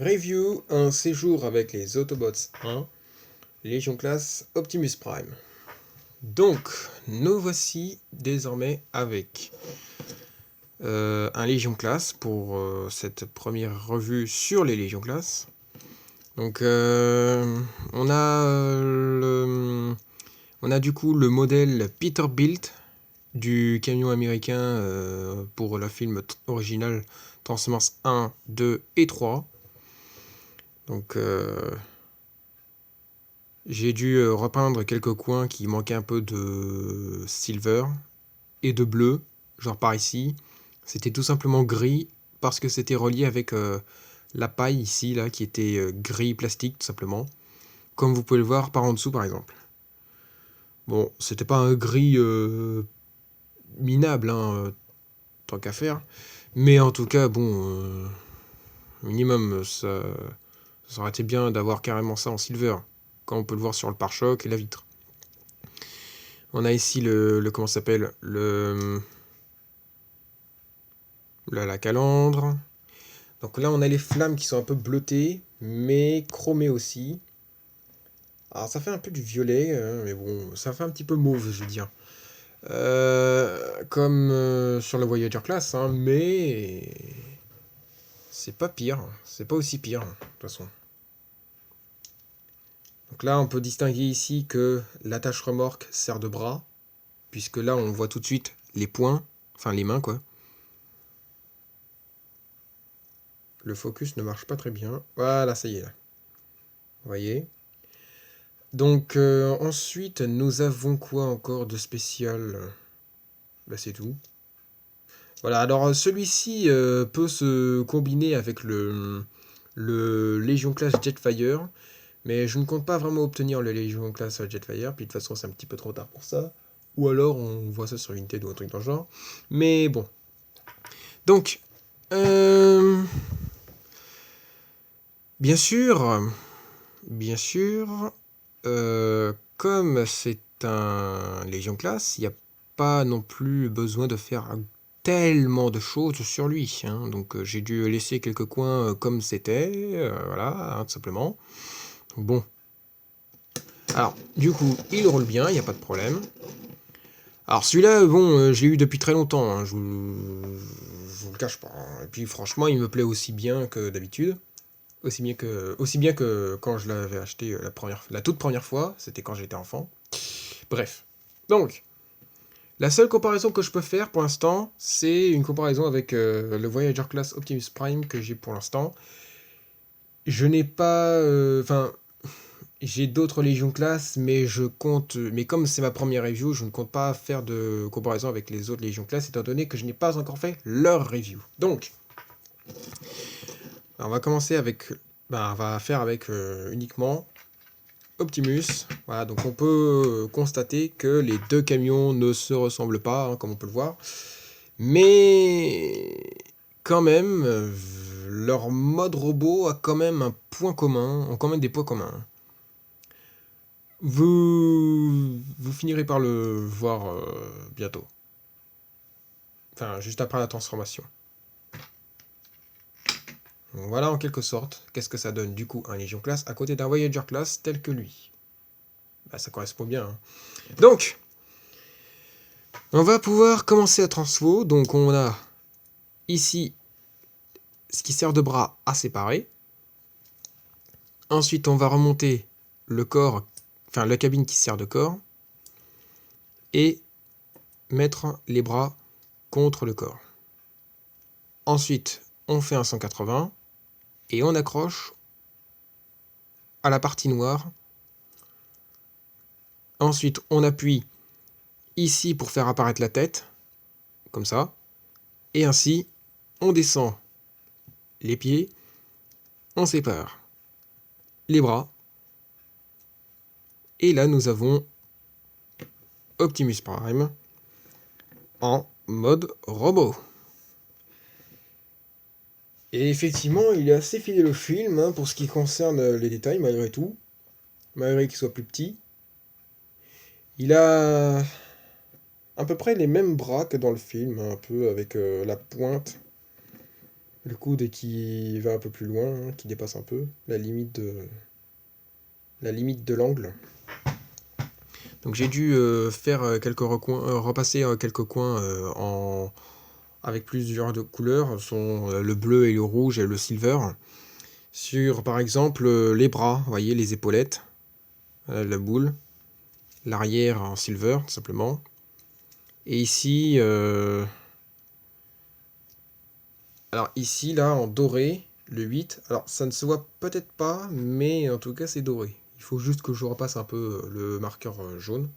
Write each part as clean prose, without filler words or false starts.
Review, un séjour avec les Autobots 1, Légion classe Optimus Prime. Donc, nous voici désormais avec un Légion classe pour cette première revue sur les Légion classe. Donc, on a du coup le modèle Peterbilt du camion américain pour le film original Transformers 1, 2 et 3. Donc, j'ai dû repeindre quelques coins qui manquaient un peu de silver et de bleu, genre par ici. C'était tout simplement gris parce que c'était relié avec la paille ici, là, qui était gris plastique tout simplement. Comme vous pouvez le voir par en dessous par exemple. Bon, c'était pas un gris minable, hein, tant qu'à faire. Mais en tout cas, bon, minimum, ça aurait été bien d'avoir carrément ça en silver, comme on peut le voir sur le pare-choc et la vitre. On a ici comment ça s'appelle, la calandre. Donc là, on a les flammes qui sont un peu bleutées, mais chromées aussi. Alors ça fait un peu du violet, mais bon, ça fait un petit peu mauve, je veux dire. Comme sur le Voyager Class, hein, mais c'est pas pire, c'est pas aussi pire, de toute façon. Donc là, on peut distinguer ici que l'attache remorque sert de bras, puisque là, on voit tout de suite les poings, enfin les mains, quoi. Le focus ne marche pas très bien. Voilà, ça y est, là. Vous voyez. Donc ensuite, nous avons quoi encore de spécial? Bah c'est tout. Voilà, alors celui-ci peut se combiner avec le Légion Class Jetfire, mais je ne compte pas vraiment obtenir le Légion Class Jetfire, puis de toute façon c'est un petit peu trop tard pour ça. Ou alors on voit ça sur Vinted ou un truc dans le genre. Mais bon. Donc, euh, bien sûr, bien sûr, comme c'est un Légion Class, il n'y a pas non plus besoin de faire tellement de choses sur lui, hein. Donc j'ai dû laisser quelques coins comme c'était, voilà, hein, tout simplement. Bon. Alors, du coup, il roule bien, il n'y a pas de problème. Alors celui-là, bon, je l'ai eu depuis très longtemps, hein, je vous le cache pas, hein. Et puis franchement, il me plaît aussi bien que d'habitude. Aussi bien que quand je l'avais acheté la toute première fois, c'était quand j'étais enfant. Bref. Donc, la seule comparaison que je peux faire pour l'instant, c'est une comparaison avec le Voyager Class Optimus Prime que j'ai pour l'instant. Je n'ai pas... Enfin, j'ai d'autres Légion Class, mais je compte... Mais comme c'est ma première review, je ne compte pas faire de comparaison avec les autres Légion Class, étant donné que je n'ai pas encore fait leur review. Donc, on va commencer avec... Ben, on va faire avec uniquement Optimus. Voilà, donc on peut constater que les deux camions ne se ressemblent pas, hein, comme on peut le voir. Mais quand même, leur mode robot a quand même un point commun, ont quand même des points communs. Vous finirez par le voir bientôt. Enfin, juste après la transformation. Donc voilà en quelque sorte, qu'est-ce que ça donne du coup un Légion Class à côté d'un Voyager Class tel que lui. Bah, ça correspond bien, hein. Donc, on va pouvoir commencer à transfo. Donc on a ici ce qui sert de bras à séparer. Ensuite, on va remonter le corps, enfin la cabine qui sert de corps, et mettre les bras contre le corps. Ensuite, on fait un 180 et on accroche à la partie noire. Ensuite, on appuie ici pour faire apparaître la tête, comme ça. Et ainsi, on descend les pieds, on sépare les bras. Et là, nous avons Optimus Prime en mode robot. Et effectivement, il est assez fidèle au film, hein, pour ce qui concerne les détails, malgré tout. Malgré qu'il soit plus petit. Il a à peu près les mêmes bras que dans le film, un peu avec la pointe Le coude qui va un peu plus loin, hein, qui dépasse un peu la limite de l'angle. Donc j'ai dû faire quelques recoins, repasser quelques coins avec plusieurs de couleurs, sont le bleu et le rouge et le silver. Sur par exemple les bras, vous voyez les épaulettes, la boule, l'arrière en silver tout simplement. Et ici, alors ici là en doré, le 8, alors ça ne se voit peut-être pas, mais en tout cas c'est doré. Il faut juste que je repasse un peu le marqueur jaune,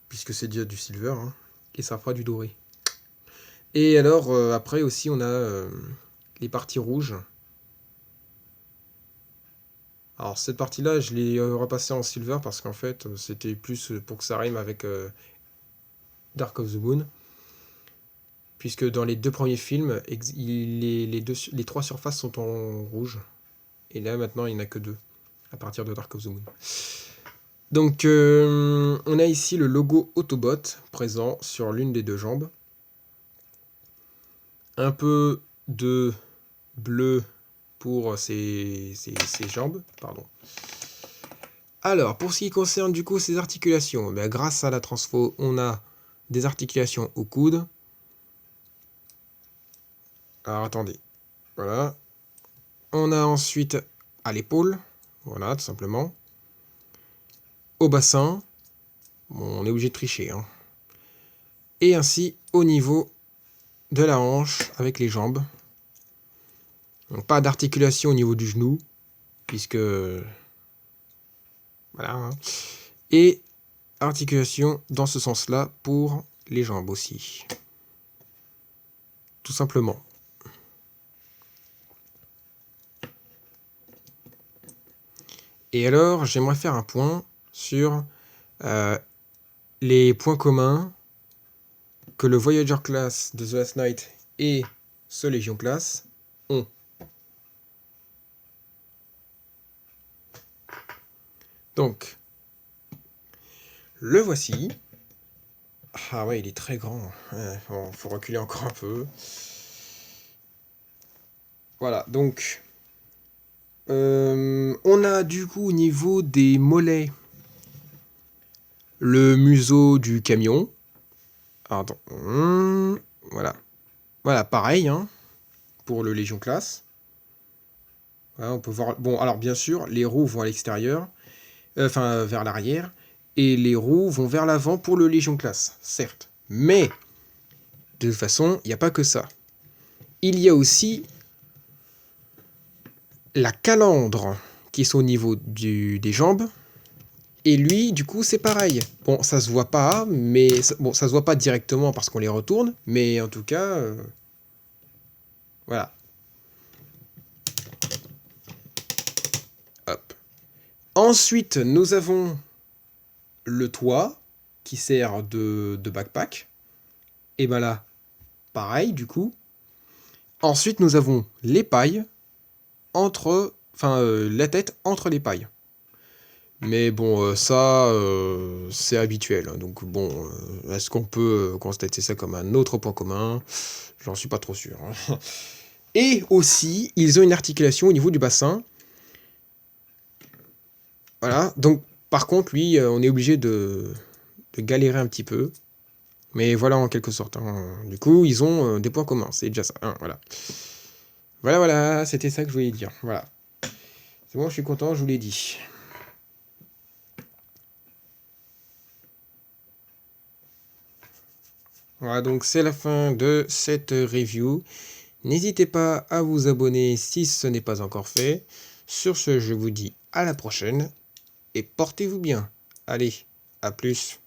puisque c'est déjà du silver, hein, et ça fera du doré. Et alors après aussi on a les parties rouges. Alors cette partie-là, je l'ai repassée en silver parce qu'en fait c'était plus pour que ça rime avec Dark of the Moon. Puisque dans les deux premiers films, les trois surfaces sont en rouge. Et là maintenant il n'y en a que deux, à partir de Dark of the Moon. Donc on a ici le logo Autobot présent sur l'une des deux jambes. Un peu de bleu pour ses jambes. Pardon. Alors, pour ce qui concerne du coup ses articulations, ben, grâce à la transfo, on a des articulations au coude. Alors attendez, voilà. On a ensuite à l'épaule, voilà tout simplement. Au bassin, bon, on est obligé de tricher, hein. Et ainsi au niveau de la hanche avec les jambes. Donc pas d'articulation au niveau du genou, puisque voilà, hein. Et articulation dans ce sens-là pour les jambes aussi. Tout simplement. Et alors, j'aimerais faire un point sur les points communs que le Voyager Class de The Last Knight et ce Legion Class ont. Donc, le voici. Ah ouais, il est très grand. Bon, faut reculer encore un peu. Voilà, donc on a du coup au niveau des mollets le museau du camion. Attends, voilà. Voilà, pareil, hein, pour le Légion Class. Voilà, on peut voir. Bon, alors bien sûr, les roues vont à l'extérieur, enfin vers l'arrière, et les roues vont vers l'avant pour le Légion Class, certes. Mais de toute façon, il n'y a pas que ça. Il y a aussi la calandre qui est au niveau des jambes. Et lui, du coup, c'est pareil. Bon, ça se voit pas, mais bon, ça se voit pas directement parce qu'on les retourne, mais en tout cas, voilà. Hop. Ensuite, nous avons le toit qui sert de backpack. Et ben là, pareil, du coup. Ensuite, nous avons les pailles la tête entre les pailles. Mais bon, ça, c'est habituel, hein. Donc bon, est-ce qu'on peut constater ça comme un autre point commun? J'en suis pas trop sûr, hein. Et aussi, ils ont une articulation au niveau du bassin. Voilà, donc par contre, lui, on est obligé de galérer un petit peu. Mais voilà, en quelque sorte, hein. Du coup, ils ont des points communs, c'est déjà ça, hein, voilà. Voilà, c'était ça que je voulais dire, voilà. C'est bon, je suis content, je vous l'ai dit. Voilà, donc c'est la fin de cette review. N'hésitez pas à vous abonner si ce n'est pas encore fait. Sur ce, je vous dis à la prochaine et portez-vous bien. Allez, à plus.